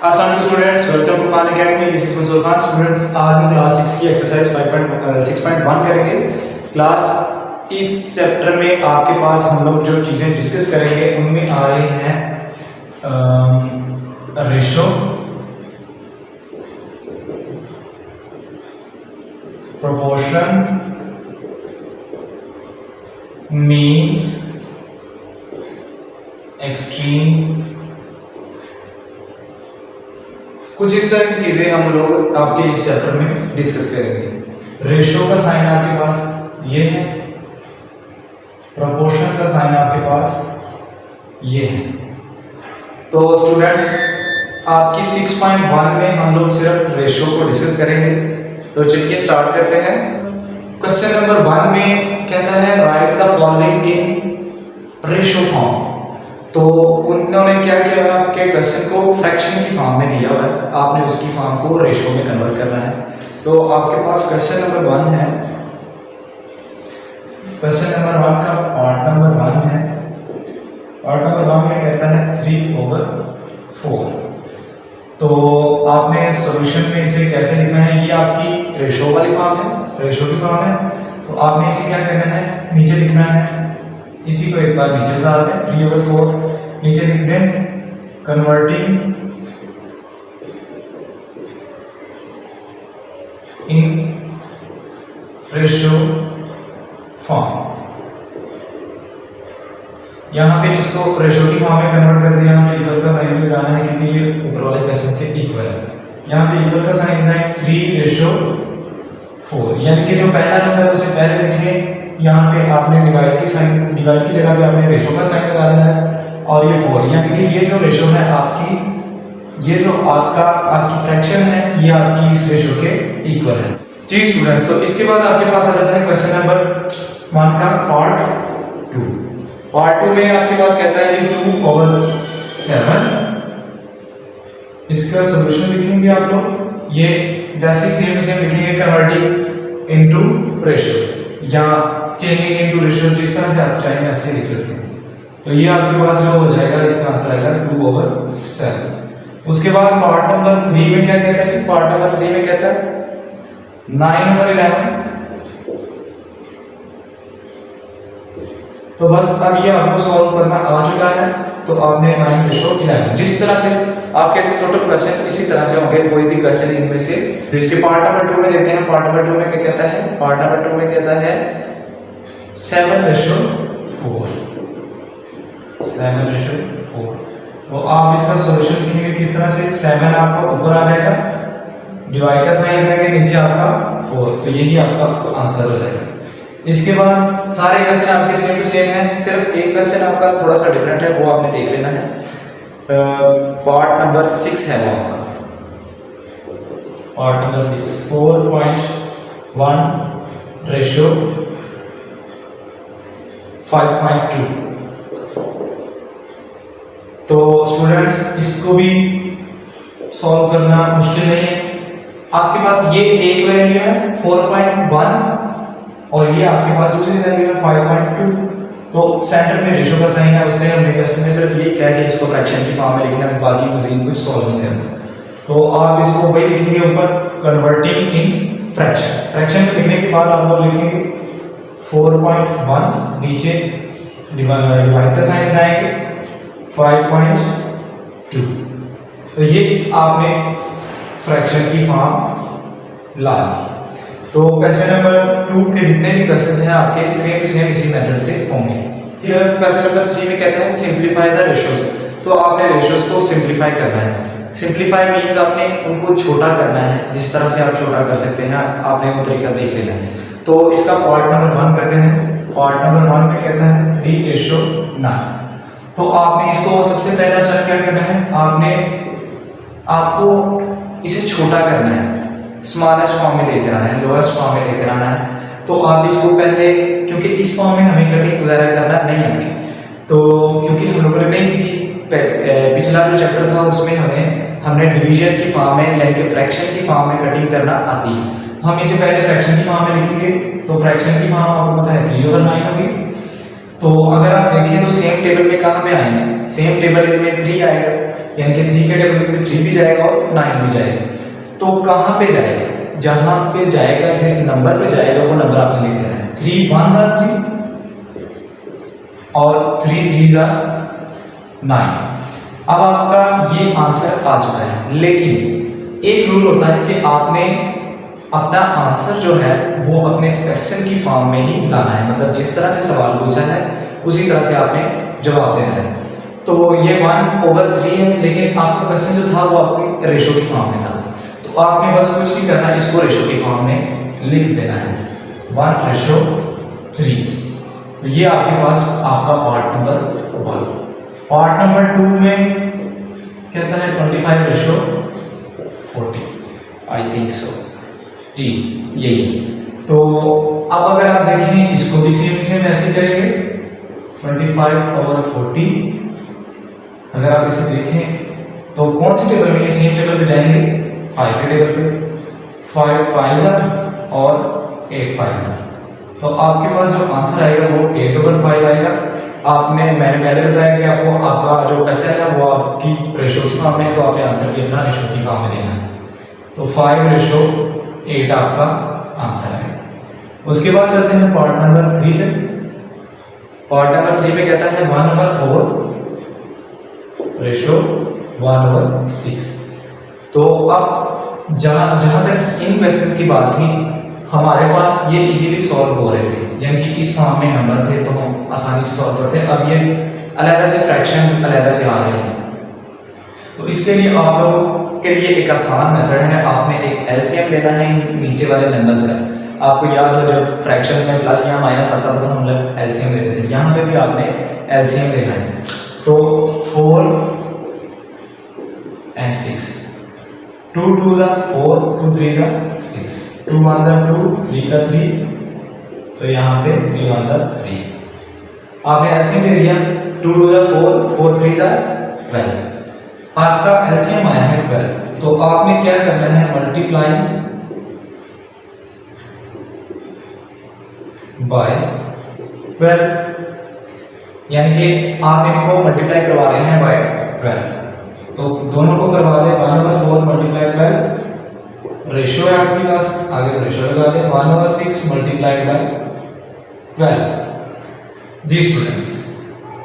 अस्सलाम students, welcome to Khan academy. This is Mansoor Khan. Students, आज हम क्लास 6 की एक्सरसाइज 6.1 करेंगे। क्लास इस चैप्टर में आपके पास हम लोग जो चीज़ें डिस्कस करेंगे उनमें आ रही हैं रेशो, प्रोपोर्शन, मीन्स, एक्सट्रीम्स, कुछ इस तरह की चीजें हम लोग आपके इस चैप्टर में डिस्कस करेंगे। रेशो का साइन आपके पास ये है, प्रोपोर्शन का साइन आपके पास ये है। तो स्टूडेंट्स, आपकी 6.1 में हम लोग सिर्फ रेशो को डिस्कस करेंगे। तो चलिए स्टार्ट करते हैं। क्वेश्चन नंबर 1 में कहता है right the following in ratio form. तो उन्होंने क्या किया, आपके क्वेश्चन को फ्रैक्शन की फॉर्म में दिया हुआ है, आपने उसकी फॉर्म को रेशो में कन्वर्ट करना है। तो आपके पास क्वेश्चन नंबर 1 है। क्वेश्चन नंबर 1 का पार्ट नंबर 1 है। पार्ट नंबर 1 में कहता है 3/4। तो आपने सॉल्यूशन में इसे कैसे लिखना है, ये आपकी रेशो वाली फॉर्म है, रेशो की फॉर्म है। तो आपने इसे क्या करना है, नीचे लिखना है। इसी को एक बार नीचे डाल दें, 3/4 नीचे लिख दें। Converting in ratio form. यहाँ पे इसको रेशो की फॉर्म में कन्वर्ट कर दिया। यहाँ पे इक्वल का वैल्यू लगाना है क्योंकि ये ऊपर वाले क्वेश्चन के इक्वल है। यहाँ पे इक्वल का साइन है 3/4, यानी कि जो पहला नंबर है उसे पहले लिखिए। यहाँ पे आपने डिवाइड की जगह पे आपने रेशो का साइन लगा देना है और ये 4, यानी कि ये जो रेशो है आपकी, ये जो आपकी फ्रैक्शन है, ये आपकी इस रेशो के इक्वल है। जी स्टूडेंट्स, तो इसके बाद आपके पास आ जाता है क्वेश्चन नंबर 1 का पार्ट 2। पार्ट 2 में आपके पास कहता है 2/7। इसका सॉल्यूशन लिखेंगे आप लोग। ये बेसिक सेम लिखेंगे, कन्वर्टिंग इनटू रेशो या चेंजिंग इनटू रेशो, जिस तरह से आप चाहें ऐसे लिख सकते हैं। तो ये आपके पास जो हो जाएगा, इसका आंसर आएगा 2/7। उसके बाद पार्ट नंबर 3 में क्या कहता है, पार्ट नंबर 3 में कहता है 9/11। तो बस अब ये आपको सॉल्व करना आ चुका है। तो आपने 9/11, जिस तरह से आपके टोटल क्वेश्चन इसी तरह से होंगे, कोई भी क्वेश्चन इनमें से। तो इसके पार्ट नंबर 2 में देते हैं। पार्ट नंबर 2 में क्या कहता है, पार्ट नंबर 2 में कहता है 7/4। 7/4। तो आप इसका सॉल्यूशन लिखेंगे किस तरह से, 7 आपका ऊपर आ जाएगा, डिवाइड का साइन देंगे, नीचे आपका 4। तो यही आपका आंसर हो जाएगा। इसके बाद सारे क्वेश्चन आपके सेम टू सेम हैं, सिर्फ एक क्वेश्चन आपका थोड़ा सा डिफरेंट है, वो आपने देख लेना है। पार्ट नंबर 6 है वो आपका। Part number 6 4.1 ratio 5.2। तो स्टूडेंट्स, इसको भी सॉल्व करना मुश्किल नहीं है। आपके पास ये एक वैल्यू है 4.1 और ये आपके पास दूसरी वैल्यू है 5.2। तो सेंटर में रेशो का साइन है, उसमें हमने क्वेश्चन में सिर्फ ये कहा कि इसको फ्रैक्शन की फॉर्म में लिखना है, बाकी मजीद कुछ सॉल्व नहीं करना। तो आप इसको वही लिखेंगे ऊपर, कन्वर्टिंग इन फ्रैक्शन। फ्रैक्शन को लिखने के बाद आप लोग लिखेंगे 4.1, नीचे डिवाइड का साइन लगाएंगे 5.2। तो ये आपने फ्रैक्शन की फॉर्म ला ली। तो क्वेश्चन नंबर 2 के जितने भी क्वेश्चन हैं आपके सेम टू सेम इसी मेथड से होंगे। फिर क्वेश्चन नंबर 3 में कहता है सिंप्लीफाई द रेशोज। तो आपने रेशोज को सिंप्लीफाई करना है। सिंप्लीफाई मीन्स आपने उनको छोटा करना है, जिस तरह से आप छोटा कर सकते हैं आपने वो तरीका देख लेना है। तो इसका पार्ट नंबर 1 करते हैं। पार्ट नंबर 1 में कहता है 3/9। तो आपने इसको सबसे पहला स्टेप क्या करना है, आपको इसे छोटा करना है, स्मॉलेस्ट फॉर्म में लेकर आना है, लोएस्ट फॉर्म में लेकर आना है। तो आप इसको पहले, क्योंकि इस फॉर्म में हमें कटिंग वगैरह करना नहीं आती, तो क्योंकि हम लोगों ने नहीं सीखी, पिछला जो चैप्टर था उसमें हमने डिवीजन की फॉर्म में यानी कि फ्रैक्शन की फॉर्म में कटिंग करना आती है। हम इसे पहले फ्रैक्शन की फॉर्म में लिखेंगे। तो फ्रैक्शन की फॉर्म आपको पता है 3/9 होगी। तो अगर आप देखें तो सेम टेबल में कहाँ पे आएंगे, सेम टेबल में 3 आएगा, यानी कि 3 के टेबल में 3 भी जाएगा और 9 भी जाएगा। तो कहाँ पे जाएगा, जहाँ पे जाएगा, जिस नंबर पे जाएगा वो नंबर आपने लिख देना है। 3 1 जा 3 और 3 3 जा 9। अब आपका ये आंसर आ चुका है, लेकिन एक रूल होता है कि आपने अपना आंसर जो है वो अपने क्वेश्चन की फॉर्म में ही लाना है, मतलब जिस तरह से सवाल पूछा है उसी तरह से आपने जवाब देना है। तो ये 1/3 है, लेकिन आपका क्वेश्चन जो था वो आपके रेशो की फॉर्म में था, तो आपने बस कुछ नहीं करना, इसको रेशो की फॉर्म में लिख देना है 1/3। तो ये आपके पास आपका पार्ट नंबर 1। पार्ट नंबर 2 में कहता है 25/40, आई थिंक सो जी, यही। तो अब अगर आप देखें इसको भी सेम ऐसे करेंगे 25/40। अगर आप इसे देखें तो कौन सी टेबल में, ये सेम टेबल पे जाएंगे 5 के टेबल पे, 5 5 और 8 5। तो आपके पास जो आंसर आएगा वो 8/5 आएगा। मैंने पहले बताया कि आपको आपका जो क्वेश्चन है वो आपकी रेशो की फॉर्म में है, तो आपने आंसर भी अपना रेशो की फॉर्म में देना है। तो 5/8 आपका आंसर है। उसके बाद चलते हैं पार्ट नंबर 3 पे। पार्ट नंबर 3 में कहता है 1/4/1/6। तो अब जहां तक इन क्वेश्चन की बात थी, हमारे पास ये इजीली सॉल्व हो रहे थे, यानी कि इस फॉर्म में नंबर थे तो हम आसानी से सॉल्व करते हैं। अब ये अलग से फ्रैक्शंस अलग से आ रहे हैं, तो इसके लिए आप लोगों के लिए एक आसान मेथड है। आपने एक एलसीएम लेना है इन नीचे वाले नंबर्स का। आपको याद हो जब फ्रैक्शंस में प्लस या माइनस आता था तो हम लोग एलसीएम लेते थे, यहाँ पे भी आपने एलसीएम लेना है। तो 4 and 6, 2 2 जा 4, 2 3 जा 6, 2 1 जा 2, 3 का 3, तो यहाँ पे 3 1 जा 3। आपने एलसीएम ले लिया, 2 2 जा 4, 4 3 जा 12। आपका एलसीएम आया है 12। तो आपने क्या करना है, मल्टीप्लाई बाय 12, यानी कि आप इनको मल्टीप्लाई करवा रहे हैं बाय 12। तो दोनों को करवा दें 1/4 मल्टीप्लाई 12, रेशियो है आपके पास, आगे तो रेशियो लगा दें 1/6 मल्टीप्लाइड बाय 12। जी स्टूडेंट्स,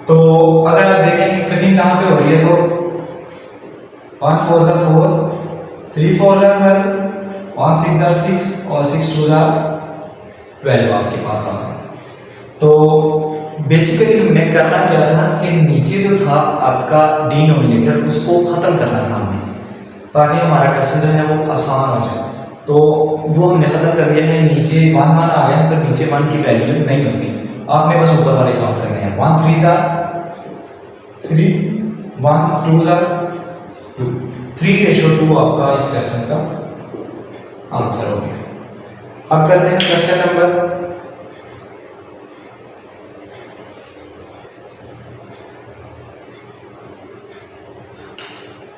तो अगर आप देखें कटिंग कहाँ पे हो रही है, तो 1 4 जा 4, 3 4 जा 12, 1 6 जा 6 और 6 2 जा 12 आपके पास आ गया। तो बेसिकली हमने करना क्या था कि नीचे जो था आपका डिनोमिनेटर उसको खत्म करना था हमने, ताकि हमारा क्वेश्चन जो है वो आसान हो जाए। तो वो हमने खत्म कर दिया है। नीचे 1 1 आ गया है, तो नीचे 1 की वैल्यू नहीं होती, आपने बस ऊपर वाले काउंट करने हैं। 1 3 जा 3, 1 2 जा 2, 3/2 आपका इस क्वेश्चन का आंसर हो गया। अब करते हैं क्वेश्चन नंबर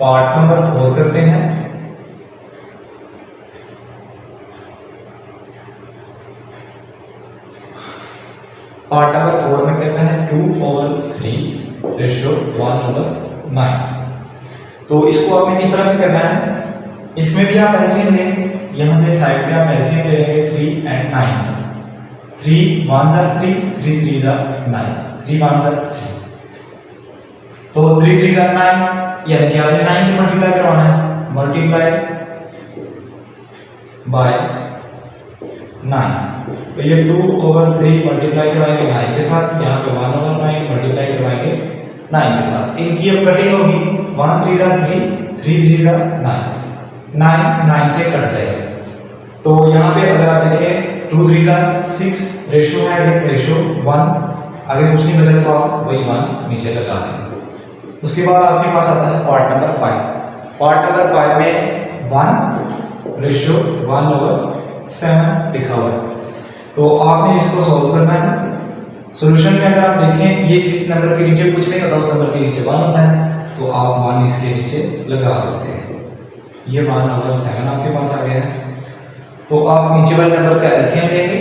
पार्ट नंबर 4 करते हैं। पार्ट नंबर 4 में कहता है 2/3/1/9। तो इसको आपने किस तरह से करना है, इसमें भी आप एलसीएम लेंगे, यहाँ पे साइड पे आप एलसीएम लेंगे 3 and 9। 3 1 जा 3, 3 3 जा 9, 3 1 जा 3, तो 3 3 जा 9, यानी कि आपने 9 से मल्टीप्लाई करवाना है, मल्टीप्लाई बाय 9। तो ये 2/3 मल्टीप्लाई करवाएंगे 9 के साथ, यहाँ पे 1/9 मल्टीप्लाई करवाएंगे 9 के साथ। इनकी अब कटिंग होगी, 1 3 जा 3, 3 3 जा 9, 9 से कट जाएगा। तो यहाँ पे अगर आप देखें 2 3 जा 6, रेशियो है रेशियो 1, आगे कुछ नहीं बचा तो आप वही 1 नीचे लगा देंगे। उसके बाद आपके पास आता है पार्ट नंबर 5। पार्ट नंबर 5 में 1/7 लिखा हुआ है, तो आपने इसको सॉल्व करना है। सॉल्यूशन में अगर आप देखें, ये जिस नंबर के नीचे कुछ नहीं होता उस नंबर के नीचे 1 होता है, तो आप 1 इसके नीचे लगा सकते हैं। ये 1/7 आपके पास आ गया है। तो आप नीचे वाले नंबर्स का एलसीएम लेंगे,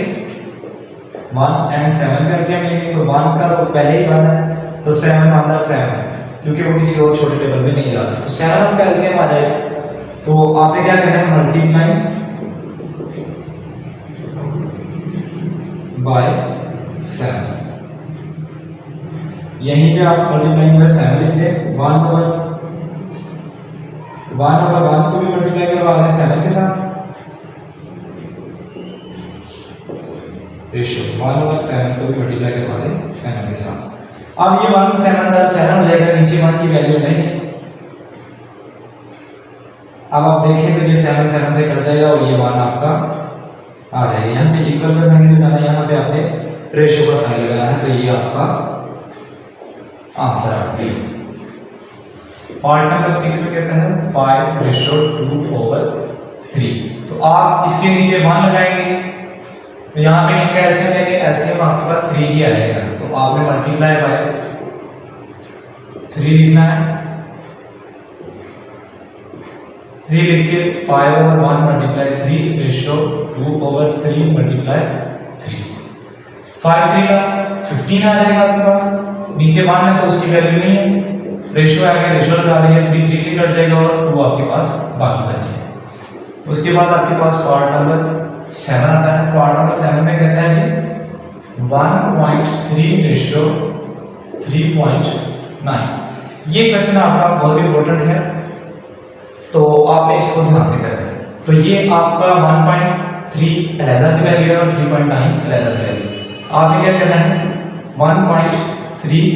1 एंड 7 का एलसीएम लेंगे तो 1 का तो पहले ही 1 है तो 7 वन 7, क्योंकि वो किसी और छोटे टेबल में नहीं आता, तो 7 आपका एलसीएम आ जाएगा। तो आपने क्या करना है, मल्टीप्लाई बाय 7, यहीं पे आप मल्टीप्लाई बाय 7 लिखते हैं। 1 ओवर 1 को भी मल्टीप्लाई करवा दें 7 के साथ, रेशियो 1 ओवर 7 को भी मल्टीप्लाई करवा दें 7 के साथ। अब ये 1 7 हो जाएगा, नीचे 1 की वैल्यू नहीं है। अब आप देखें तो ये 7 से कट जाएगा और ये 1 आपका आ जाएगा। यहाँ पे इक्वल का साइन लगाना है, यहाँ पे आपने रेशियो का साइन लगाना है, तो ये आपका आंसर आ गया। पार्ट नंबर 6 में कहते हैं 5:2/3। तो आप इसके नीचे 1 लगाएंगे तो यहाँ पे इनका एलसीएम लेंगे, एलसीएम आपके पास 3 ही आएगा, तो आपने मल्टीप्लाई बाय 3 लिखना है। 3 लिख के 5 over 1 multiply 3 ratio 2 over 3 multiply 3, 5 3 का 15 आ जाएगा आपके पास। नीचे 1 है तो उसकी वैल्यू नहीं है, रेशियो आएगा, रेशियो लगा देंगे, 3 3 से कट जाएगा और 2 आपके पास बाकी बचेगा। उसके बाद आपके पास पार्ट नंबर 7 आता है। पार्ट नंबर 7 में कहता है जी 1.3 रेशियो 3.9। ये क्वेश्चन आपका बहुत इंपॉर्टेंट है, तो आपने इसको ध्यान से करना है। तो ये आपका 1.3 अलग से वैल्यू है और 3.9 अलग से वैल्यू। आपने क्या करना है, 1.3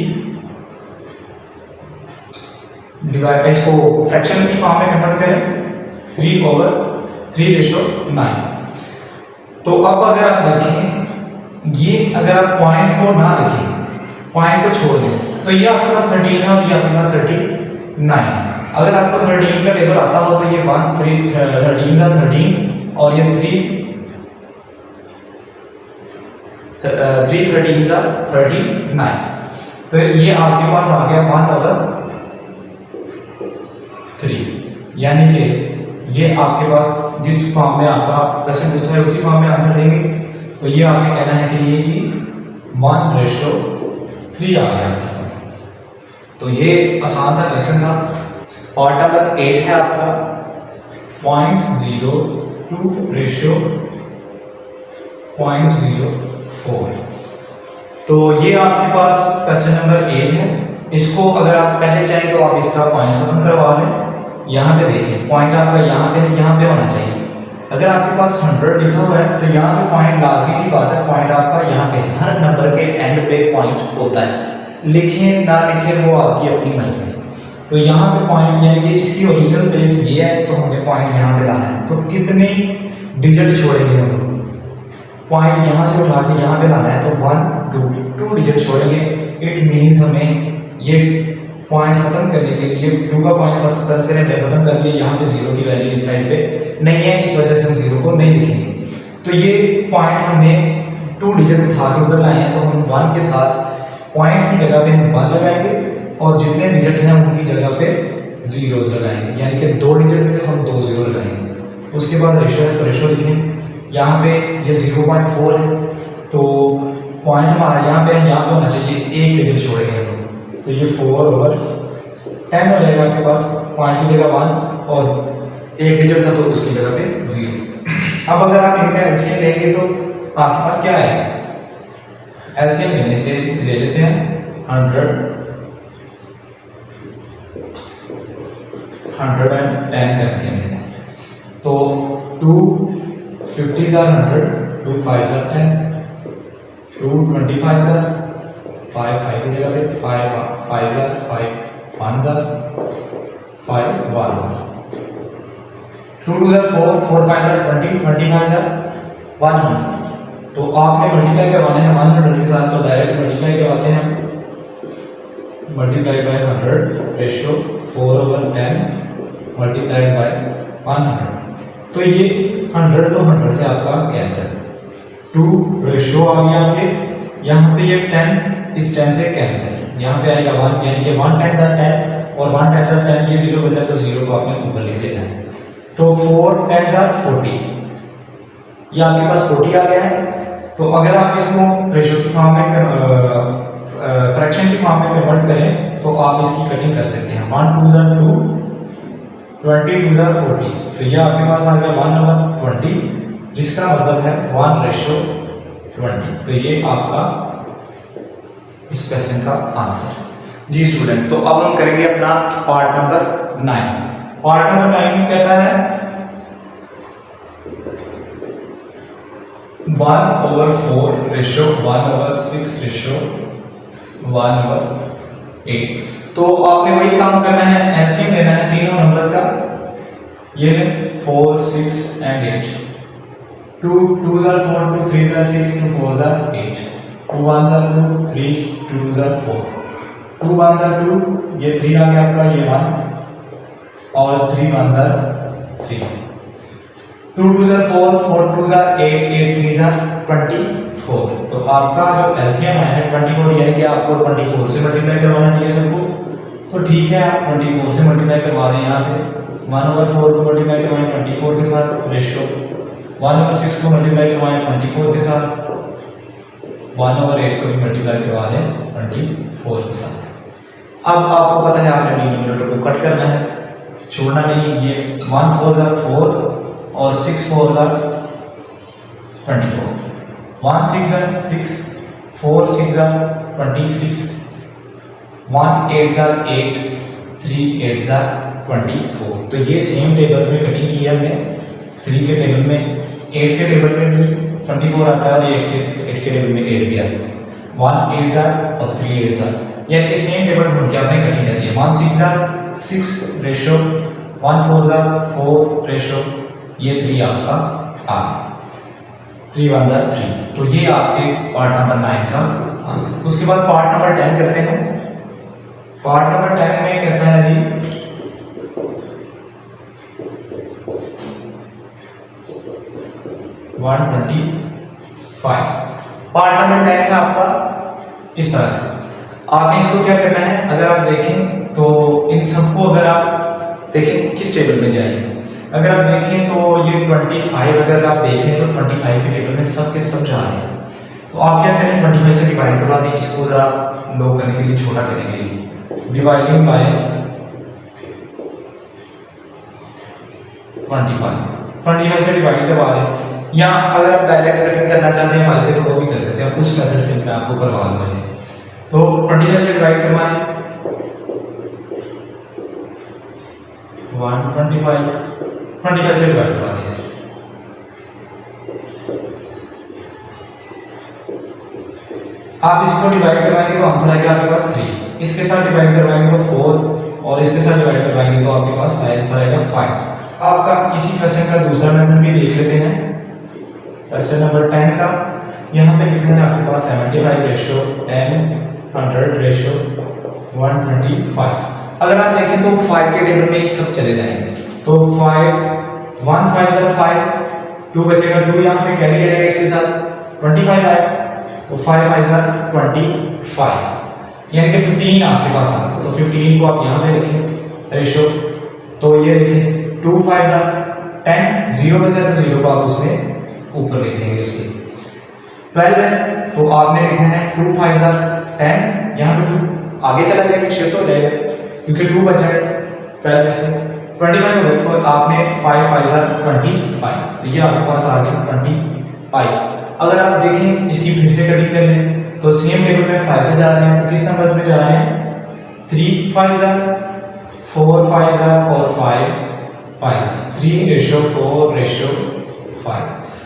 डिवाइड इसको फ्रैक्शन की फॉर्म में कन्वर्ट करें 3 ओवर 3 रेशियो 9। तो अब अगर आप देखें, ये अगर आप पॉइंट को ना देखें, पॉइंट को छोड़ दें, तो ये आपके पास 13 है और ये आपके पास 39 है। अगर आपको 13 का टेबल आता हो तो ये 1 3 13 का 13 और ये 3 13 का 39, तो ये आपके पास आ गया 1/3। यानी कि ये आपके पास जिस फॉर्म में आपका क्वेश्चन पूछा है उसी फॉर्म में आंसर देंगे। तो ये आपने कहना है कि ये कि 1:3 आ गया आपके पास। तो ये आसान सा क्वेश्चन था। पार्ट नंबर 8 है आपका 0.02 रेशियो 0.04। तो ये आपके पास क्वेश्चन नंबर 8 है। इसको अगर आप पहले चाहें तो आप इसका पॉइंट खत्म करवा लें। यहाँ पे देखिए पॉइंट आपका यहाँ पे है, यहाँ पे होना चाहिए। अगर आपके पास 100 लिखा हुआ है तो यहाँ पे पॉइंट, लाजमी सी बात है, पॉइंट आपका यहाँ पे है। हर नंबर के एंड पे पॉइंट होता है, लिखें ना लिखें वो आपकी अपनी मर्जी है। तो यहाँ पे पॉइंट यानी कि इसकी ओरिजिनल प्लेस ये है, तो हमें पॉइंट यहाँ पे लाना है। तो कितने डिजिट छोड़ेंगे हम, पॉइंट यहाँ से उठा के यहाँ पे लाना है, तो 1 2 डिजिट छोड़ेंगे। इट मीन्स हमें ये पॉइंट खत्म करने के लिए 2 का पॉइंट खत्म कर दिए, यहाँ पे 0 की वैल्यू इस साइड पे नहीं है, इस वजह से हम 0 को नहीं लिखेंगे। तो ये पॉइंट हमने 2 डिजिट उठा के उधर लाए हैं, तो हम 1 के साथ पॉइंट की जगह पे हम 1 लगाएंगे और जितने डिजिट हैं उनकी जगह पे जीरोस लगाएंगे। यानी कि 2 डिजिट थे, हम 2 0 लगाएंगे। उसके बाद रेशियो है तो रेशियो लिखें। यहाँ पे ये 0.4 है, तो पॉइंट हमारा यहाँ पे होना चाहिए, 1 डिजिट छोड़ेंगे हम, तो ये 4/10 हो जाएगा आपके पास। पॉइंट की जगह 1 और 1 डिजिट था तो उसकी जगह पे 0। अब अगर आप इनका एलसीएम लेंगे तो आपके पास क्या है, एलसीएम लेने से ले लेते हैं 110 एलसीएम लेते हैं। तो 2 50s are 100, 2 5s are 10, 2 25s are 5 5 की जगह पे 5 5s are 5 1s are 5 1 2 2s are 4 4 5s are 20 25s are 100। तो आपने मल्टीप्लाई करवाना है 100 के साथ, तो डायरेक्ट मल्टीप्लाई करवाते हैं, multiply by 100 ratio 4/10 multiply by 100। तो ये 100 तो 100 से आपका कैंसिल, 2 रेशियो आ गया आपके, यहाँ पे ये 10 इस 10 से कैंसिल, यहाँ पे आएगा 1, यानी कि 1 10 10 और 1 10 10 ये 0 बचा, तो 0 को आपने ऊपर लिख देना है। तो 4 10 40, ये आपके पास 40 आ गया है। तो अगर आप इसको रेशो की फॉर्म में फ्रैक्शन की फॉर्म में कन्वर्ट करें तो आप इसकी कटिंग कर सकते हैं। 1 2 2 20 2 40, तो ये आपके पास आ गया 1/20, जिसका मतलब है 1:20। तो ये आपका इस क्वेश्चन का आंसर। जी स्टूडेंट्स, तो अब हम करेंगे अपना पार्ट नंबर 9। पार्ट नंबर 9 में कहता है 1/4 रेशो 1/6 रेशो 1/8। तो आपने वही काम करना है, एलसीएम लेना है तीनों नंबर्स का। ये 4 6 and 8, 2 2s are 4, 2 3s are 6, 2 4s are 8, 2 1s are 2, 3 2s are 4, 2 1s are 2, ये 3 आ गया आपका, ये 1 और 3 1s are 3, 2 2s are 4, 4 2s are 8, 8 3s are 24। तो आपका जो एलसीएम है 24, यानी कि आपको 24 से मल्टीप्लाई करवाना चाहिए सबको। तो ठीक है, आप 24 से मल्टीप्लाई करवा दें। यहाँ पे 1/4 को मल्टीप्लाई करवाएं 24 के साथ, रेशो 1/6 को मल्टीप्लाई करवाएं 24 के साथ, 1/8 को भी मल्टीप्लाई करवा दें 24 के साथ। अब आपको पता है आपने डिनोमिनेटर को कट करना है, छोड़ना नहीं। ये 1 4 are 4 और 6 4 are 24, 1 6 are 6, 4 6 are 26, 1 8 are 8, 3 8 are 24। तो ये सेम टेबल्स में कटिंग की है हमने। 3 के टेबल में 8 के टेबल में भी 24 आता है और 8 के टेबल में 8 भी आता है। 1 8 are और 3 8 are, यानी कि सेम टेबल ढूंढ के आपने कटिंग करती है। 1 6 are 6 रेशो 1 4 are 4 रेशो, ये 3 आपका आ 3 1 are 3। तो ये आपके पार्ट नंबर 9 का आंसर। उसके बाद पार्ट नंबर 10 करते हैं। पार्ट नंबर 10 में कहता है जी 125। पार्ट नंबर 10 है आपका इस तरह से। आपने इसको क्या करना है, अगर आप देखें तो इन सबको अगर आप देखें किस टेबल में जाएंगे, अगर आप देखें तो ये 25, अगर आप देखें तो 25 के टेबल में सब के सब जा रहे हैं। तो आप क्या करें, 25 से डिवाइड करवा दें इसको, जरा लो करने के लिए, छोटा करने के लिए। डिवाइडिंग बाय 25 से डिवाइड करवा दें। या अगर आप डायरेक्ट कटिंग करना चाहते हैं 5 से तो वो भी कर सकते हैं, उस मेथड से मैं आपको करवा दूंगा इसे। तो 25 से डिवाइड करवाएं 125, 25 से डिवाइड करवा दें इसे। आप इसको डिवाइड करवाएंगे तो आंसर आएगा आपके पास 3, इसके साथ डिवाइड करवाएंगे तो 4 और इसके साथ डिवाइड करवाएंगे तो आपके पास आंसर आएगा 5। आपका इसी क्वेश्चन का दूसरा मेथड भी देख लेते हैं। क्वेश्चन नंबर 10 का यहाँ पे लिखा है आपके पास 75 रेशो 10 100 रेशो 125। अगर आप देखें तो 5 के टेबल में ये सब चले जाएंगे। तो 5 1 5 are 5, 2 बचेगा 2, यहाँ पे कैरी रहेगा इसके साथ 25 आएगा। तो 5 5 are 25, यानी कि 15 आपके पास आता है। तो 15 को आप यहाँ पे लिखें रेशो। तो ये देखें 2 5 are 10, 0 बचा तो 0 को आप उसमें ऊपर लिख लेंगे उसके। 12 है तो आपने लिखना है 2 5 are 10, यहाँ पे 2 आगे चला जाएगा, शिफ्ट हो जाएगा क्योंकि 2 बचा है 12 से। 25 हो गया तो आपने 5 5 are 25, तो ये आपके पास आ गया 25। अगर आप देखें इसकी फिर से कटिंग कर लें तो सेम टेबल में 5 पे जा रहे हैं, तो किस नंबर्स में जा रहे हैं, 3 5 are 4 5 are और 5 5 3 रेशो 4 रेशो 5।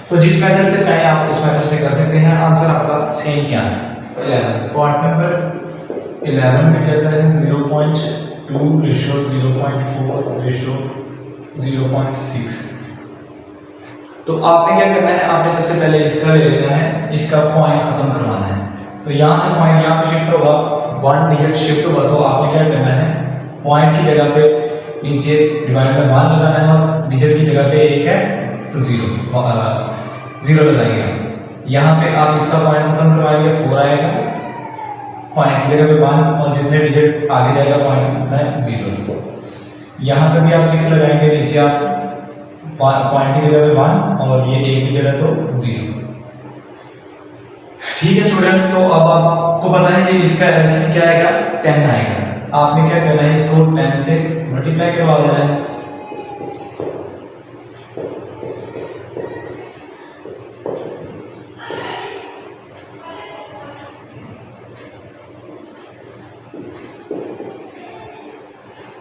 तो जिस मेथड से चाहे आप उस मेथड से कर सकते हैं। आंसर आपका सेम क्या है, 11। पार्ट नंबर 11 में कहता है 0.2 रेशो 0.4 रेशो 0.6। तो आपने क्या करना है, आपने सबसे पहले इसका ले लेना है, इसका पॉइंट खत्म करवाना है। तो यहाँ से पॉइंट यहाँ पे शिफ्ट होगा, 1 डिजिट शिफ्ट होगा। तो आपने क्या करना है, पॉइंट की जगह पे नीचे डिवाइड में 1 लगाना है और डिजिट की जगह पे 1 है तो 0 लगाएंगे आप। यहाँ पे आप इसका पॉइंट खत्म करवाएंगे 4 आएगा, पॉइंट की जगह पे 1 और जितने डिजिट आगे जाएगा पॉइंट में 0। यहाँ पे भी आप 6 लगाएंगे, नीचे आप पॉइंट की जगह पे 1 और ये 1 की जगह तो 0। ठीक है स्टूडेंट्स, तो अब आपको पता है कि इसका एलसीएम क्या आएगा, 10 आएगा। आपने क्या करना है, इसको 10 से मल्टीप्लाई करवा देना है।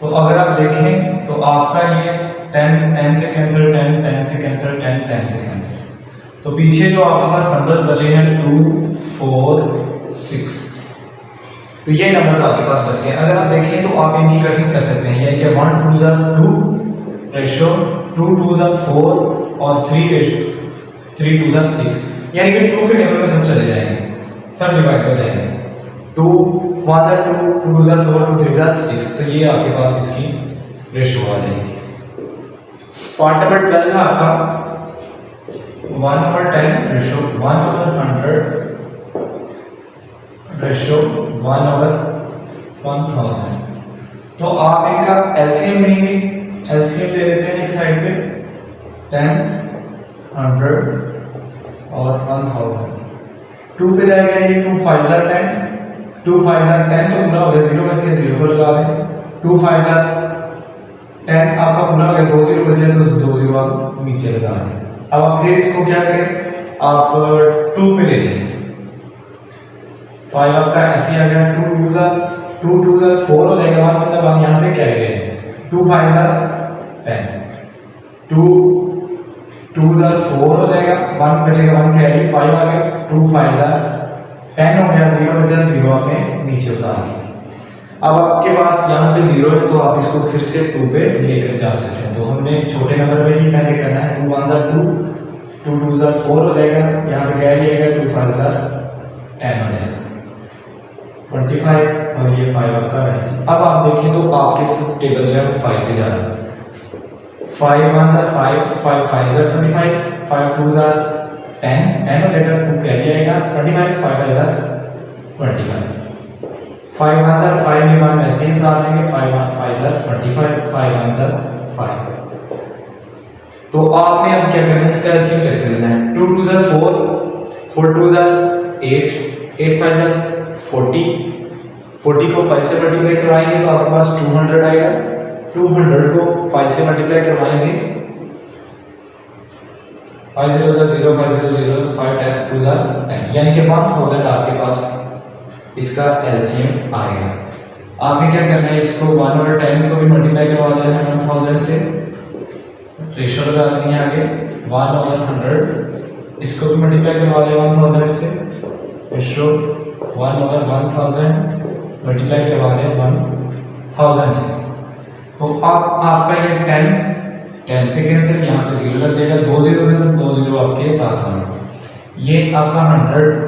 तो अगर आप देखें तो आपका ये 10 से कैंसिल, 10 से कैंसिल, 10 से कैंसिल, तो पीछे जो आपके पास नंबर्स बचे हैं 2 4 6, तो ये नंबर्स आपके पास बच गए। अगर आप देखें तो आप इनकी कटिंग कर सकते हैं, यानी कि 1 2 2 रेशो 2 2 4 और 3 2 6, यानी कि 2 के टेबल में सब चले जाएंगे, सब डिवाइड हो जाएंगे। 2 1 2 2 4 2 3 6, तो ये आपके पास इसकी रेशो आ जाएगी। पार्ट नंबर 12 है आपका 1/10 रेशो 1/100 रेशो 1/1000। तो आप इनका एलसीएम लेंगे, एलसीएम ले लेते हैं एक साइड पे 10 100 और 1000, 2 पे जाएगा ये 2 5 10, 2 5 10 तो पूरा हो गया, 0 बच गया, 0 को लगा लें, 2 5 10 आपका पूरा हो गया, 2 0 बचे तो 2 0 आप नीचे लगा लें। अब आप फिर इसको क्या करें, आप 2 पे ले लें, 5 आपका ऐसे आ गया, 2 2 4 हो जाएगा, 1 बचा, हम यहाँ पे क्या गए 2 5 10, 2 2 4 हो जाएगा, 1 बचेगा, 1 कैरी, 5 आ गया, 2 5 10 हो गया, 0 बचा, 0 आपने नीचे उतार लिया। अब आपके पास यहाँ पे 0 है तो आप इसको फिर से 2 पे लेकर जा सकते हैं। तो हमने छोटे नंबर पे ही पहले करना है, 2 1 2 2 2 4 हो जाएगा, यहाँ पे कैरी आएगा, 2 5 10 हो जाएगा 25, और ये 5 आपका वैसे। अब आप देखें तो आपके टेबल जो है 5 पे जा रहा है, 5 1 5 5 5 25, 5 2 10 हो जाएगा, 2 कैरी आएगा 25, 5 5 25, 5 1 5 में 1 वैसे ही निकाल देंगे, 5 1 5 25, 5 1 5। तो आपने अब क्या करना है, इसका एलसीएम चेक कर लेना है, 2 2 4 4 2 8 8 5 40, 40 को 5 से मल्टीप्लाई करवाएंगे तो आपके पास 200 आएगा, 200 को 5 से मल्टीप्लाई करवाएंगे, 5 0 0 5 0 0 5 10 2 10, यानी कि 1000 आपके पास इसका एलसीएम आएगा। आपने क्या करना है, इसको 1/10 को भी मल्टीप्लाई करवा देना है 1000 से, रेशो लगा देनी है आगे 1/100, इसको भी मल्टीप्लाई करवा दें 1000 से, रेशो 1/1000 मल्टीप्लाई करवा दें 1000 से। तो आपका ये 10 से कैंसिल, यहाँ पे 0 लग जाएगा, 2 0 है तो 2 0 आपके साथ आ गए। ये आपका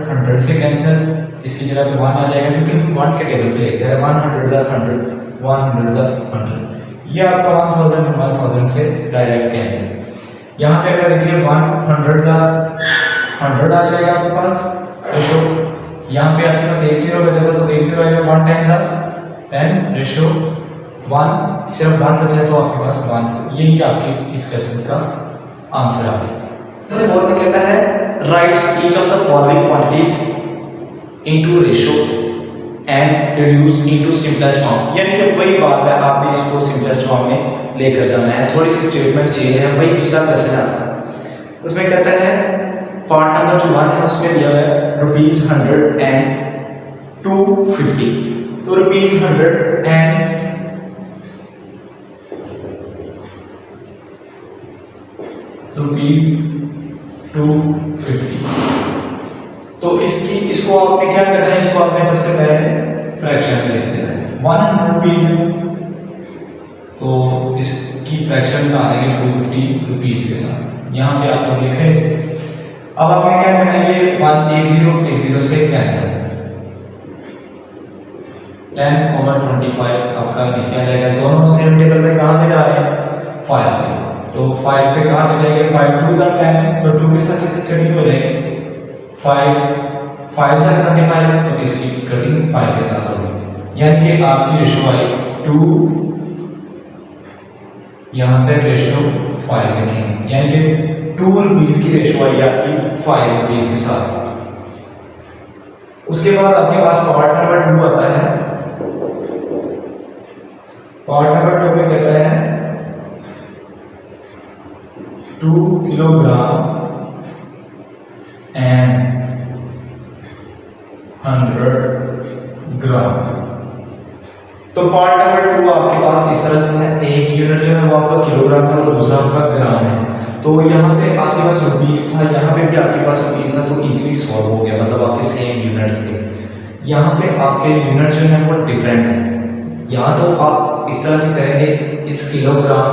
100 से कैंसिल, इसकी जगह पे 1 आ जाएगा, क्योंकि हम 1 के टेबल पे लेते हैं, 100 ये आपका 1000 से डायरेक्ट कैंसिल। यहाँ पे अगर देखिए 100 आ जाएगा आपके पास रेशो, यहाँ पे आपके पास 1 0 बचेगा तो 1 0 आएगा, 1 10 रेशो 1, सिर्फ 1 बचा है तो आपके पास 1। यही आपकी इस क्वेश्चन का आंसर आ गया। तो में कहता है right each of the following quantities into ratio and reduce into simplest form, यानी कि वही बात है, आपने इसको सिंपलेस्ट फॉर्म में लेकर जाना है, थोड़ी सी स्टेटमेंट चेंज है, वही पिछला क्वेश्चन आता है। उसमें कहता है पार्ट नंबर जो 1 है उसमें दिया है ₹100 एंड 250, तो ₹100 एंड 250, तो इसको आपने क्या करना है, इसको आपने सबसे पहले फ्रैक्शन में लिख देना है। 100 रुपीज, तो इसकी फ्रैक्शन में आ जाएगी 250 रुपीज के साथ, यहाँ पे आप लोग लिखें इसे। अब आपने क्या करना है, ये 10 से कैंसिल, 10/25 आपका नीचे आ जाएगा। दोनों सेम टेबल में कहाँ पे जा रहे हैं, 5 पे, तो 5 पे कहाँ पे जाएंगे, 5 2 10, तो 2 के साथ इसकी कटिंग हो जाएगी, 5 से 25, तो इसकी कटिंग 5 के साथ होगी, यानी कि आपकी रेशो आई 2, यहाँ पे रेशो 5 लिखेंगे, यानी कि 2 रुपीज की रेशो आई आपकी 5 रुपीज के साथ। उसके बाद आपके पास पार्ट नंबर 2 आता है। पार्ट नंबर 2 में कहता है 2 किलोग्राम एंड 100 ग्राम। तो पार्ट नंबर 2 आपके पास इस तरह से है, एक यूनिट जो है वो आपका किलोग्राम है और दूसरा आपका ग्राम है। तो यहाँ पे आपके पास रुपीस था, यहाँ पे भी आपके पास रुपीस था, तो इजीली सॉल्व हो गया, मतलब आपके सेम यूनिट्स थे। यहाँ पे आपके यूनिट जो है वो डिफरेंट है। यहाँ तो आप इस तरह से करेंगे, इस किलोग्राम,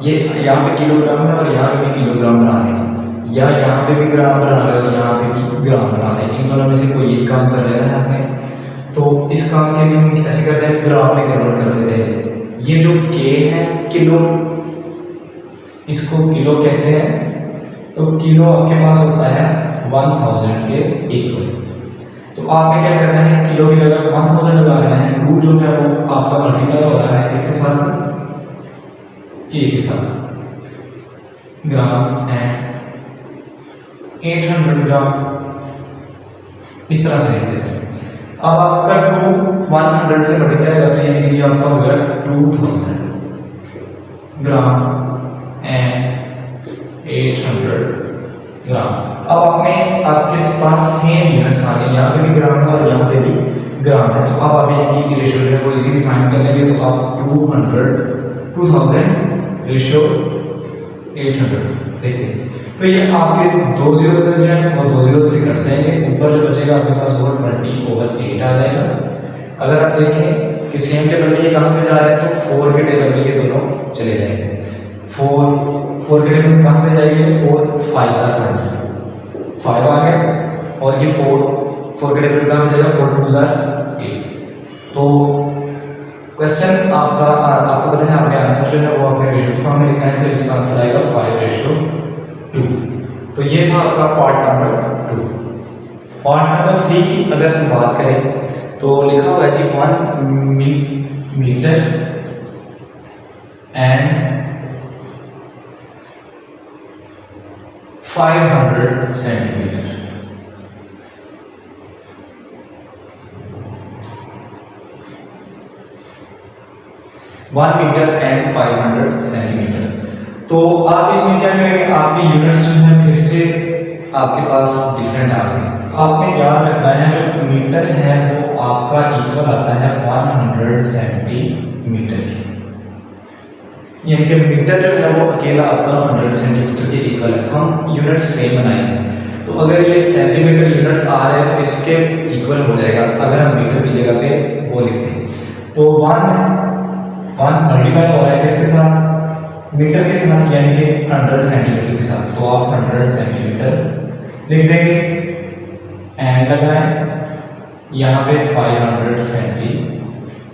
ये यहाँ पे किलोग्राम है और यहाँ पे भी किलोग्राम बना दें, या यहाँ पे भी ग्राम बना लें और यहाँ पे भी ग्राम बना लें। इन दोनों में से कोई एक काम कर लेना है आपने। तो इस काम के लिए हम ऐसे करते हैं, ग्राम में कन्वर्ट कर देते हैं इसे। ये जो के है किलो, इसको किलो कहते हैं। तो किलो आपके पास होता है 1000 के इक्वल। तो आपने क्या करना है, किलो की जगह 1000 लगा लेना है। 2 जो है वो आपका मल्टीप्लाई हो रहा है किसके साथ, के के साथ, ग्राम एंड 800 ग्राम, इस तरह से लिखते हैं। अब आपका 2 100 से मल्टीप्लाई करते हैं, यानी कि आपका हो गया 2000 ग्राम एंड 800 ग्राम। अब आपने आपके पास सेम यूनिट्स आ गए, यहाँ पे भी ग्राम है और यहाँ पे भी ग्राम है। तो अब आप इनकी रेशियो जो है वो इजीली फाइंड कर लेंगे। तो आप 2000 रेशियो 800 देखते हैं। तो ये आपके 2 जीरो जो है वो 2 जीरो से कट जाएंगे, ऊपर जो बचेगा आपके पास वो 20/8 आ जाएगा। अगर आप देखें कि सेम टेबल में ये कहाँ पे जा रहा है, तो 4 के टेबल में ये दोनों चले जाएंगे। 4 के टेबल में कहाँ पे जाएंगे, 4 5 आ गया, और ये 4 के टेबल में कहाँ पे जाएगा, 4 2 8। तो क्वेश्चन आपको पता है, आपने आंसर जो है वो अपने रेशियो फॉर्म में लिखना है। तो इसका आंसर आएगा 5:2। तो ये था आपका पार्ट नंबर 2। पार्ट नंबर 3 की अगर हम बात करें तो लिखा हुआ है जी 1 metre and 500 centimetre. One metre and 500 centimetre. तो आप इसमें क्या करेंगे, आपके यूनिट्स जो है फिर से आपके पास डिफरेंट आ गए। आपने याद रखना है जो मीटर है वो आपका इक्वल आता है 100 सेंटीमीटर, यानी कि मीटर जो है वो अकेला आपका 100 सेंटीमीटर के इक्वल है। हम यूनिट सेम बनाएंगे, तो अगर ये सेंटीमीटर यूनिट आ रहा है तो इसके इक्वल हो जाएगा अगर हम मीटर की जगह पे वो लिखते हैं। तो 1 मल्टीप्लाई हो रहा है किसके साथ, मीटर के साथ, यानी कि 100 सेंटीमीटर के साथ। तो आप 100 सेंटीमीटर लिख देंगे एंड लगना है यहाँ पे 500 सेंटीमीटर।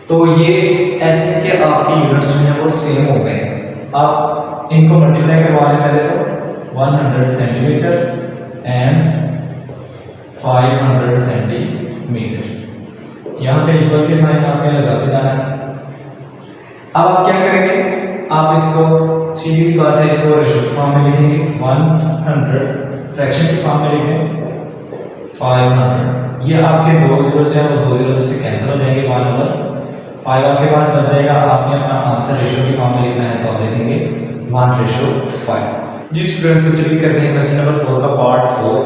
तो ये ऐसे कि आपके यूनिट्स जो है वो सेम हो गए। आप इनको मल्टीप्लाई करवा लें पहले, तो 100 सेंटीमीटर एंड 500 सेंटीमीटर, यहाँ पे इक्वल के साइन आपने लगाते जाना है। अब आप क्या करेंगे, आप इसको सीधी सी बात है, इसको रेशियो फॉर्म में लिखेंगे 100, फ्रैक्शन के फॉर्म में लिखेंगे 500। ये आपके 2 जीरोस हैं वो 2 जीरोस से कैंसिल हो जाएंगे, 1/5 आपके पास बच जाएगा। आपने अपना आंसर रेशियो के फॉर्म में लिखना है, तो आप लिखेंगे 1:5। जी स्टूडेंट्स, तो चलिए करते हैं क्वेश्चन नंबर 4 का पार्ट 4।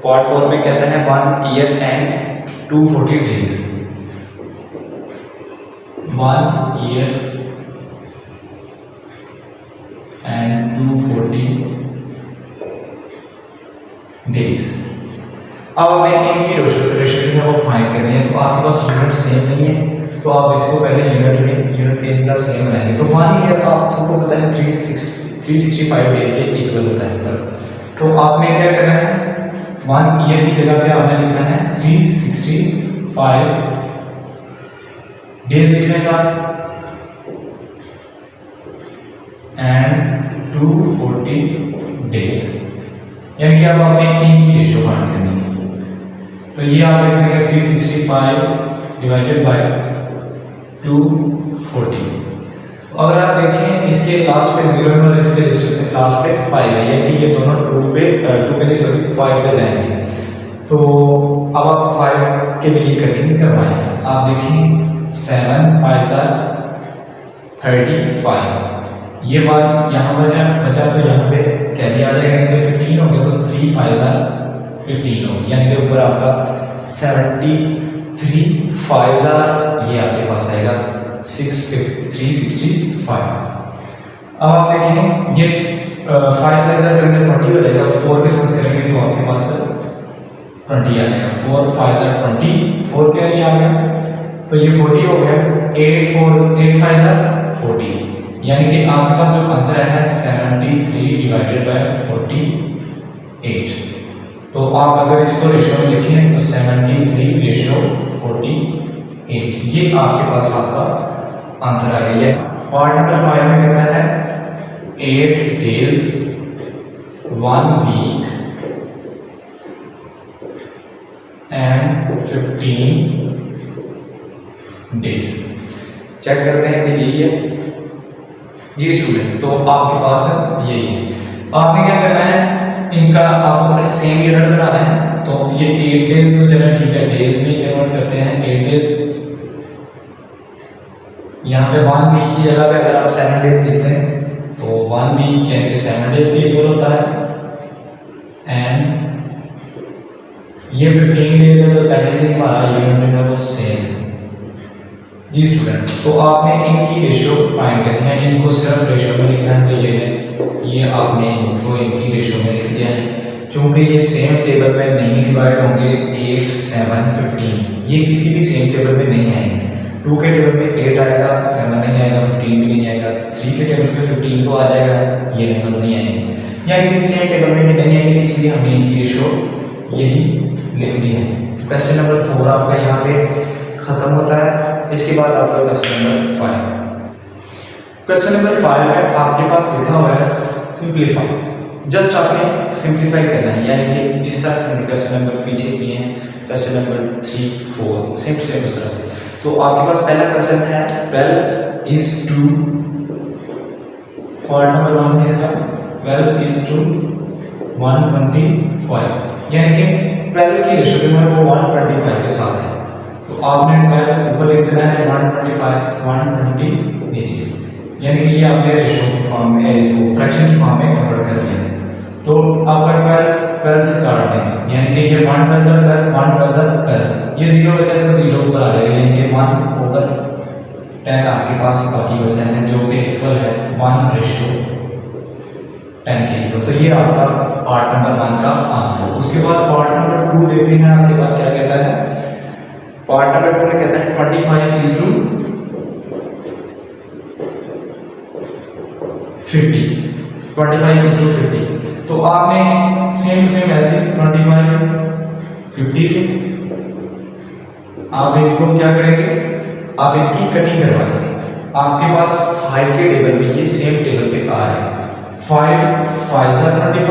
पार्ट 4 में कहता है 1 year and 240 days. 1 year and 240 days. अब हमें इनकी रेशियो जो है वो फाइंड करनी है। तो आपके पास यूनिट सेम नहीं है, तो आप इसको पहले यूनिट के इनका सेम बनाएंगे। तो 1 ईयर आप सबको पता है 365 डेज के इक्वल होता है। तो आपने क्या करना है, 1 ईयर की जगह पे आपने लिखना है 365 डेज लिखने साथ एंड 240 डेज, यानी कि अब आपने इनकी रेशियो फाइंड करनी है। तो ये आप लिखेंगे 365 डिवाइडेड बाय 240। अगर आप देखें इसके लास्ट पे 0 है और इसके लास्ट पे 5 है, यानी कि ये दोनों 2 पे नहीं सॉरी 5 पे जाएंगे। तो अब आप 5 के लिए कटिंग करवाएंगे। आप देखें 7 5 35, ये बात यहाँ बचा तो यहाँ पे कैरी आ जाएगा, नीचे 15 हो गया तो 3 5 15 हो गया, यानी कि ऊपर आपका 73 5 ये आपके पास आएगा 365। अब आप देखें ये 5 5 करेंगे 20 हो जाएगा, 4 के साथ करेंगे तो आपके पास 20 आ जाएगा, 4 5 20, 4 कैरी आ गया तो ये 40 हो गया, 8 5 40, यानी कि आपके पास जो आंसर है 73 डिवाइडेड बाय 48। तो आप अगर इसको रेशियो में लिखें तो 73 रेशियो 48, ये आपके पास आपका आंसर आ गया है। पार्ट नंबर 5 में कहता है 8 days 1 week and 15 days। Check करते हैं कि यही है जी स्टूडेंट्स, तो आपके पास यही है। आपने क्या करना है, इनका आपको पता है सेम यूनिट बनाना है, तो ये 8 डेज तो चलो ठीक है, डेज में कन्वर्ट करते हैं 8 डेज। यहाँ पे 1 वीक की जगह पे अगर आप 7 डेज लिख दें तो 1 वीक यानी कि 7 डेज के इक्वल होता है। एंड ये 15 डेज है तो पहले से हमारा यूनिट है वो सेम जी स्टूडेंट्स। तो आपने इनकी रेशियो फाइंड करनी है, इनको सिर्फ रेशियो में लिखना है, तो ये आपने इनको इनकी रेशियो में लिख दिया है। चूंकि ये सेम टेबल में नहीं डिवाइड होंगे 8 7 15, ये किसी भी सेम टेबल में नहीं आएंगे। 2 के टेबल पे 8 आएगा, 7 नहीं आएगा, 15 भी नहीं आएगा, 3 के टेबल पे 15 तो आ जाएगा, ये नंबर्स नहीं आएंगे, यानी कि सेम टेबल में ये नहीं आएंगे, इसलिए हमने इनकी रेशियो यही लिख दी है। क्वेश्चन नंबर 4 आपका यहाँ पे खत्म होता है। इसके बाद आपका क्वेश्चन नंबर 5। क्वेश्चन नंबर 5 है आपके पास लिखा हुआ है सिंप्लीफाई। जस्ट आपने सिंप्लीफाई करना है, यानी कि जिस तरह से हमने क्वेश्चन नंबर पीछे किए हैं, क्वेश्चन नंबर 3 4 सेम उस तरह से। तो आपके पास पहला क्वेश्चन है 12 is to, पार्ट नंबर 1 है इसका 12 is to 125, यानी कि 12 की रेशियो जो है वो 125 के साथ है। तो आपने 12 ऊपर लिख देना है, 125 120 नीचे, यानी कि ये आपने रेशियो की फॉर्म में, इसको फ्रैक्शन की फॉर्म में कन्वर्ट कर दिया है। तो आपका 12 से काट दें, यानी कि ये 1 12 ये 0 बचा है तो 0 ऊपर आ जाएगा, यानी कि 1/10 आपके पास बाकी बचा है, जो कि इक्वल है 1:10 के इक्वल। तो ये आपका पार्ट नंबर 1 का आंसर। उसके बाद पार्ट नंबर 2 देखते हैं आपके पास क्या कहता है। पार्ट नंबर 2 में कहता है 25 is to 50, 25 is to 50। तो आपने सेम ऐसे 25 50 से आप इनको क्या करेंगे, आप इनकी कटिंग करवाएंगे। आपके पास 5 के टेबल में ये सेम टेबल पे आ रहे हैं, 5 5 25,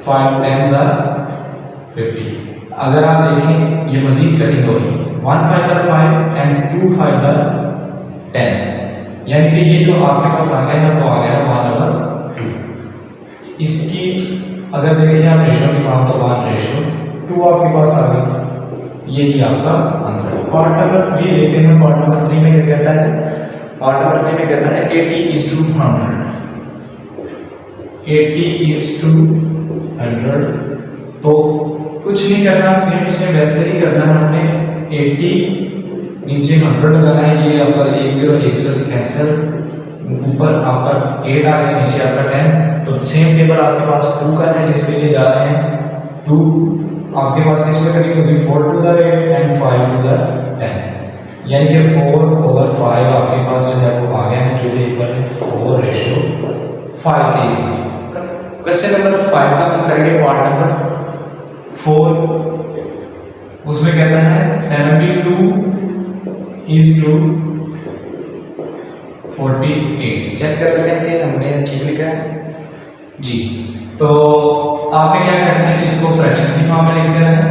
5 10 50। अगर आप देखें ये मजीद कटिंग होगी, 1 5 5 एंड 2 5 10, यानी कि ये जो आपके पास आ गया है वो आ गया 1/2। इसकी अगर देखें आप रेशियो की फॉर्म तो 1:2 आपके पास आ गई, यही आपका आंसर। पार्ट नंबर 3 देखते हैं। पार्ट नंबर 3 में क्या कहता है, पार्ट नंबर 3 में कहता है 80 is to 100, 80 is to 100। तो कुछ नहीं करना, सेम वैसे ही करना है हमने। 80 नीचे 100 लगाना है, ये आपका 1 0 से कैंसिल, ऊपर आपका 8 आ गया, नीचे आपका 10। तो सेम टेबल आपके पास 2 का है जिस पे ये जा रहे हैं। 2 आपके पास किस पे करेंगे, 4 2 8 एंड 5 2 10, यानी कि 4/5 आपके पास जो है वो आ गया है, जो कि इक्वल है 4:5 के इक्वल। क्वेश्चन नंबर 5 का हम करेंगे पार्ट नंबर 4। उसमें कहता है 72 is to 48। चेक कर लेते हैं कि हमने ठीक लिखा है जी। तो आपने क्या करना है, इसको फ्रैक्शन की फॉर्म में लिख देना है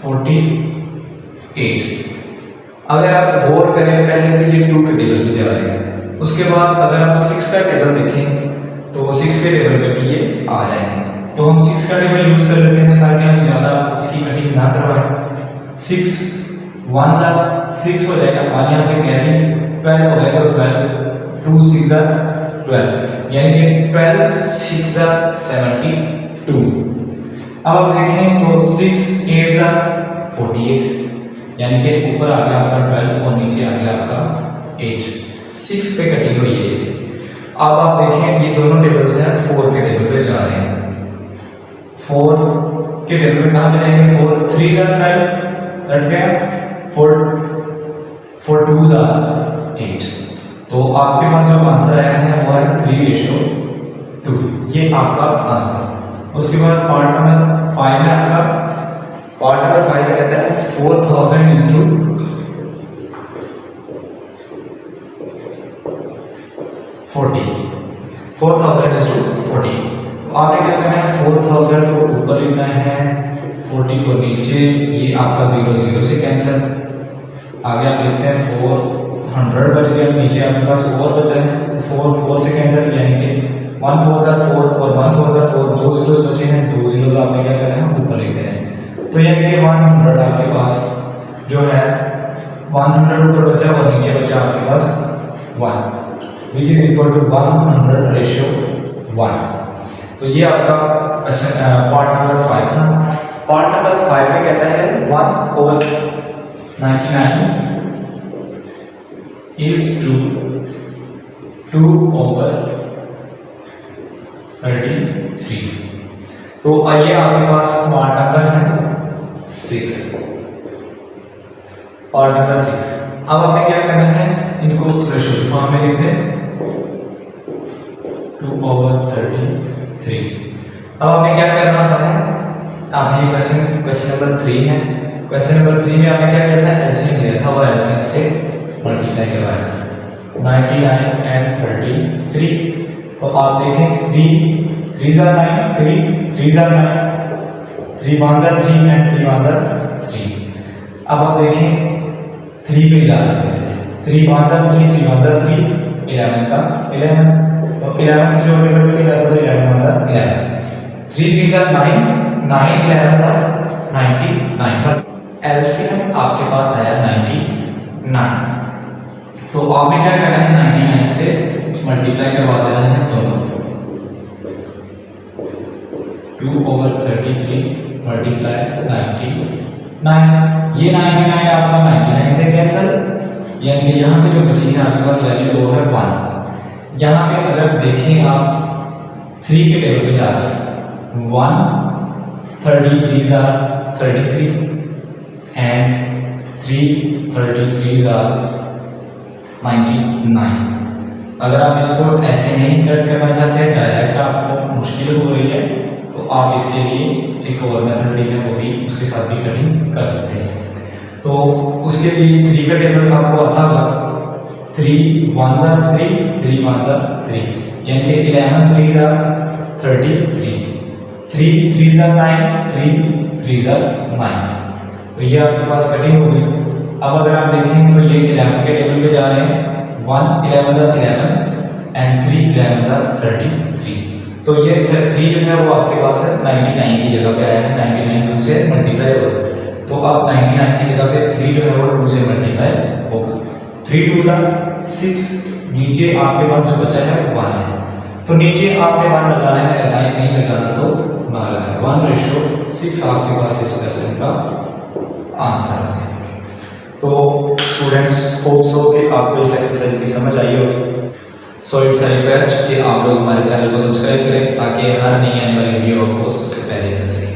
48। अगर आप गौर करें, पहले तो ये 2 के टेबल पे जा रहे हैं, उसके बाद अगर आप 6 का टेबल देखें तो 6 के टेबल पे भी ये आ जाएंगे। तो हम 6 का टेबल यूज कर लेते हैं ताकि हम ज़्यादा इसकी कटिंग ना करवाएं। 6 1 जा 6 हो जाएगा और यहाँ पे कैरी 12 हो गया तो 12 2 6 जा 12 यानी कि 12 6 जा 72। अब आप देखें तो 6 8 जा 48 यानी कि ऊपर आ गया आपका 12 और नीचे आ गया आपका 8। 6 पे कटिंग हुई है इसकी। अब आप देखें ये दोनों टेबल्स हैं 4 के टेबल पे जा रहे हैं। 4 के टेबल पे कहाँ पे जाएंगे? 4 3 जा 12 कट गया, 4 2 जा 8। तो आपके पास जो आंसर आया है वो है 3:2। ये आपका आंसर। उसके बाद पार्ट नंबर 5 में आपका पार्ट नंबर 5 में कहता है 4000 is to 40 4000 is to 40। तो आपने क्या करना है 4000 को ऊपर लिखना है 40 को नीचे। ये आपका 0 0 से कैंसिल। आगे आप लिखते हैं 400 बच गया, नीचे आपके पास 4 बचा है 4 4 से कैंसिल यानी कि 1 4 जा 4 और 1 4 जा 4 दो जीरोस बचे हैं। दो जीरोस आपने क्या करना है ऊपर लिखते हैं। तो यानी कि 100 आपके पास जो है 100 ऊपर बचा और नीचे बचा आपके पास 1 which is equal to 100:1। तो ये आपका पार्ट नंबर 5 था। पार्ट नंबर 5 में कहता है 1/99 is to 2/33। तो आइए आपके पास पार्ट नंबर है 6। Part number 6। अब आपने क्या करना है इनको रेशियो फॉर्म में लिख दें 2/33। अब आपने क्या करना होता है आपने ये क्वेश्चन नंबर 3 है। क्वेश्चन नंबर 3 में आपने क्या किया था एलसीएम लिया था और एलसीएम से मल्टीप्लाई करवाया था 99 and 33। तो आप देखें 3 3 जा 9 3 3 जा 9 3 1 जा 3 and 3 1 जा 3। अब आप देखें 3 पे जा रहे हैं 3 1 जा 3 3 1 जा 3 11 का 11। तो 11 किसी और टेबल पे जाता तो 11 1 जा 11 3 3 जा 9 9 11 जा 99 पर एलसीएम आपके पास आया 99। तो आपने क्या करना है 99 से मल्टीप्लाई करवा देना है दोनों 2/33 मल्टीप्लाई 99। ये 99 आपका 99 से कैंसिल यानी कि यहाँ पे जो बची है आपके पास वैल्यू वो है 1। यहाँ पे अगर देखें आप 3 के टेबल पे जा रहे हैं 1 33 जा 33 and 3 33 जा 99। अगर आप इसको ऐसे नहीं कट करना चाहते डायरेक्ट आपको मुश्किल हो रही है तो आप इसके लिए एक और मेथड भी है वो भी उसके साथ भी कटिंग कर सकते हैं। तो उसके लिए 3 का टेबल आपको आता होगा 3 1 जा 3 3 1 जा 3 यानी कि 11 3 जा 33 3 3 जा 9 3 3 जा 9। तो ये आपके पास कटिंग हो गई। अब अगर आप देखें तो ये 11 के टेबल पे जा रहे हैं 1 11 जा 11 and 3 11 जा 33। तो ये 3 जो है वो आपके पास है 99 की जगह पे आया है 99 2 से मल्टीप्लाई होगा। तो अब 99 की जगह पे 3 जो है वो 2 से मल्टीप्लाई होगा 3 2 जा 6। नीचे आपके पास जो बचा है 1 है तो नीचे आपने 1 लगाना है नहीं लगाना तो ना लगाना 1:6 आपके पास इस क्वेश्चन का आंसर है। तो स्टूडेंट्स होप सो कि आपको इस एक्सरसाइज की समझ आई हो। सो इट्स अ रिक्वेस्ट कि आप लोग हमारे चैनल को सब्सक्राइब करें ताकि हर नई आने वाली वीडियो आपको सबसे पहले मिल सके।